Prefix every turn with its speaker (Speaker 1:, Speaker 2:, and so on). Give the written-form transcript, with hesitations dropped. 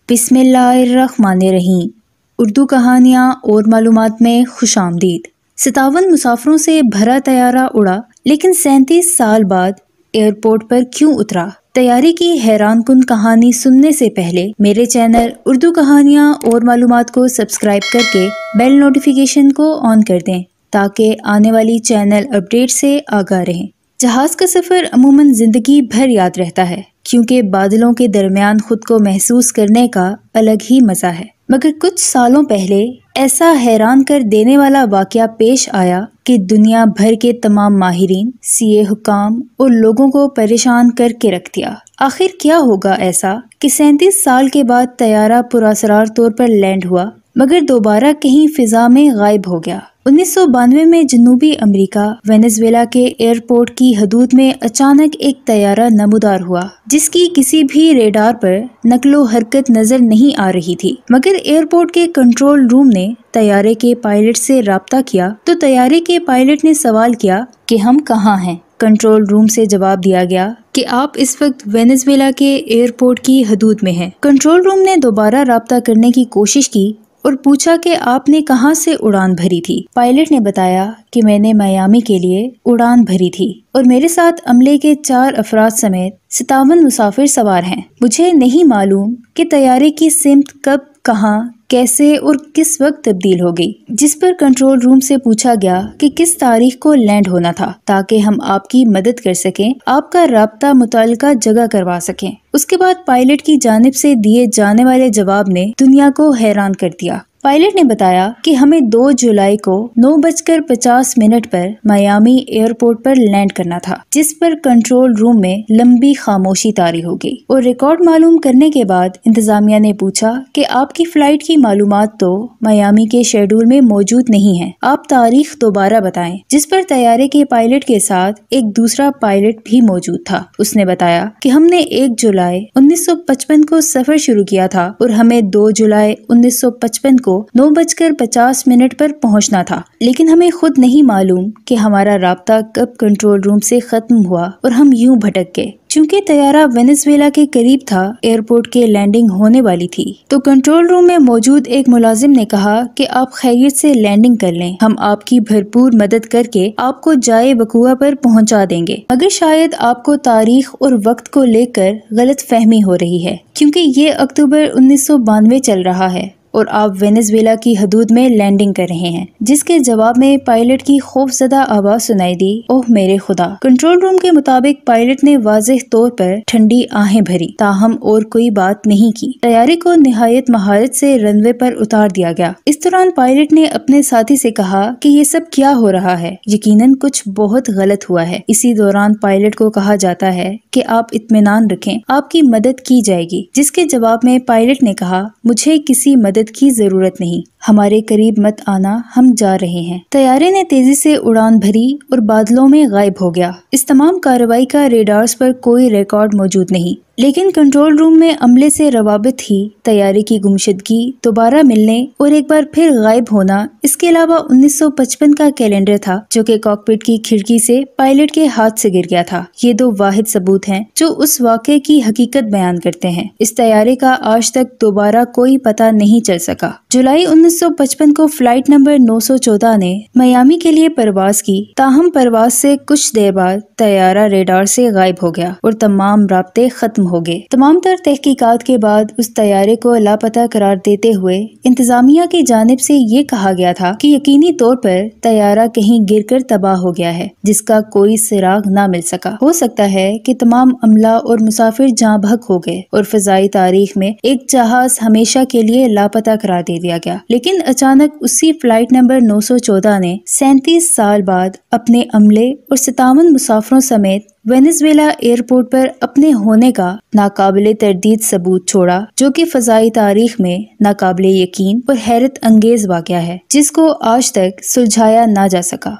Speaker 1: बिस्मिल्लाहिर्रहमानिर्रहीम। उर्दू कहानियाँ और मालूमात में खुशामदीद। 57 मुसाफिरों से भरा तैयारा उड़ा, लेकिन 37 साल बाद एयरपोर्ट पर क्यों उतरा? तैयारी की हैरानकुन कहानी सुनने से पहले मेरे चैनल उर्दू कहानियाँ और मालूमात को सब्सक्राइब करके बेल नोटिफिकेशन को ऑन कर दें ताकि आने वाली चैनल अपडेट से आगाह रहें। जहाज का सफर अमूमन जिंदगी भर याद रहता है, क्योंकि बादलों के दरमियान खुद को महसूस करने का अलग ही मजा है। मगर कुछ सालों पहले ऐसा हैरान कर देने वाला वाकया पेश आया कि दुनिया भर के तमाम माहिरीन, सीए, हुकाम और लोगों को परेशान करके रख दिया। आखिर क्या होगा ऐसा कि 37 साल के बाद तैयारा पुरअसरार तौर पर लैंड हुआ, मगर दोबारा कहीं फिजा में गायब हो गया। 1992 में जनूबी अमेरिका वेनेजुएला के एयरपोर्ट की हदूद में अचानक एक तैयारा नमूदार हुआ, जिसकी किसी भी रेडार पर नकलो हरकत नजर नहीं आ रही थी। मगर एयरपोर्ट के कंट्रोल रूम ने तैयारे के पायलट से राब्ता किया तो तैयारे के पायलट ने सवाल किया कि हम कहाँ हैं। कंट्रोल रूम से जवाब दिया गया कि आप इस वक्त वेनेजुएला के एयरपोर्ट की हदूद में हैं। कंट्रोल रूम ने दोबारा राब्ता करने की कोशिश की और पूछा कि आपने कहां से उड़ान भरी थी। पायलट ने बताया कि मैंने मियामी के लिए उड़ान भरी थी और मेरे साथ अमले के 4 अफराद समेत 57 मुसाफिर सवार हैं। मुझे नहीं मालूम कि तैयारे की सिमत कब, कहां, कैसे और किस वक्त तब्दील हो गई। जिस पर कंट्रोल रूम से पूछा गया कि किस तारीख को लैंड होना था, ताकि हम आपकी मदद कर सकें, आपका राब्ता मुताल्लिका जगह करवा सकें। उसके बाद पायलट की जानिब से दिए जाने वाले जवाब ने दुनिया को हैरान कर दिया। पायलट ने बताया कि हमें 2 जुलाई को 9:50 पर मियामी एयरपोर्ट पर लैंड करना था, जिस पर कंट्रोल रूम में लंबी खामोशी तारी हो गई और रिकॉर्ड मालूम करने के बाद इंतजामिया ने पूछा कि आपकी फ्लाइट की मालूमात तो मियामी के शेड्यूल में मौजूद नहीं है, आप तारीख दोबारा बताएं। जिस पर तैयारे के पायलट के साथ एक दूसरा पायलट भी मौजूद था। उसने बताया कि हमने 1 जुलाई 1955 को सफर शुरू किया था और हमें 2 जुलाई 1955 को 9:50 पर पहुंचना था, लेकिन हमें खुद नहीं मालूम कि हमारा राब्ता कब कंट्रोल रूम से खत्म हुआ और हम यूं भटक गए। चूंकि तैयारा वेनेजुएला के करीब था, एयरपोर्ट के लैंडिंग होने वाली थी, तो कंट्रोल रूम में मौजूद एक मुलाजिम ने कहा कि आप खैरियत से लैंडिंग कर लें, हम आपकी भरपूर मदद करके आपको जाए वकुआ पर पहुंचा देंगे। मगर शायद आपको तारीख और वक्त को लेकर गलत फहमी हो रही है, क्योंकि ये अक्टूबर 1992 चल रहा है और आप वेनेजुएला की हदूद में लैंडिंग कर रहे हैं। जिसके जवाब में पायलट की खौफजदा आवाज सुनाई दी, ओह मेरे खुदा। कंट्रोल रूम के मुताबिक पायलट ने वाज़ेह तौर पर ठंडी आहें भरी, ताहम और कोई बात नहीं की। तैयारी को निहायत महारत से रनवे पर उतार दिया गया। इस दौरान पायलट ने अपने साथी से कहा कि ये सब क्या हो रहा है, यकीनन कुछ बहुत गलत हुआ है। इसी दौरान पायलट को कहा जाता है कि आप इत्मीनान रखें, आपकी मदद की जाएगी। जिसके जवाब में पायलट ने कहा, मुझे किसी मदद की जरूरत नहीं, हमारे करीब मत आना, हम जा रहे हैं। तैयारे ने तेजी से उड़ान भरी और बादलों में गायब हो गया। इस तमाम कार्रवाई का रेडार्स पर कोई रिकॉर्ड मौजूद नहीं, लेकिन कंट्रोल रूम में अमले से रवाबित ही तैयारे की गुमशुदगी, दोबारा मिलने और एक बार फिर गायब होना, इसके अलावा 1955 का कैलेंडर था जो कि कॉकपिट की खिड़की से पायलट के हाथ से गिर गया था। ये 2 वाहिद सबूत हैं जो उस वाक़े की हकीकत बयान करते हैं। इस तैयारे का आज तक दोबारा कोई पता नहीं चल सका। जुलाई 1955 को फ्लाइट नंबर 914 ने मियामी के लिए परवाज की, ताहम परवाज से कुछ देर बाद तैयारा रेडार से गायब हो गया और तमाम राब्ते खत्म हो गए। तमाम तर तहकीकात के बाद उस तैयारे को लापता करार देते हुए इंतजामिया की जानिब से ये कहा गया था कि यकीनी तौर पर तैयारा कहीं गिरकर तबाह हो गया है, जिसका कोई सिराग ना मिल सका। हो सकता है कि तमाम अमला और मुसाफिर जाँ बहक हो गए और फिजाई तारीख में एक जहाज हमेशा के लिए लापता करार दे दिया गया। लेकिन अचानक उसी फ्लाइट नंबर 914 ने 37 साल बाद अपने अमले और 57 मुसाफिरों समेत वेनेजुएला एयरपोर्ट पर अपने होने का नाकाबिले तरदीद सबूत छोड़ा, जो कि फजाई तारीख में नाकाबिले यकीन और हैरत अंगेज वाक़या है, जिसको आज तक सुलझाया ना जा सका।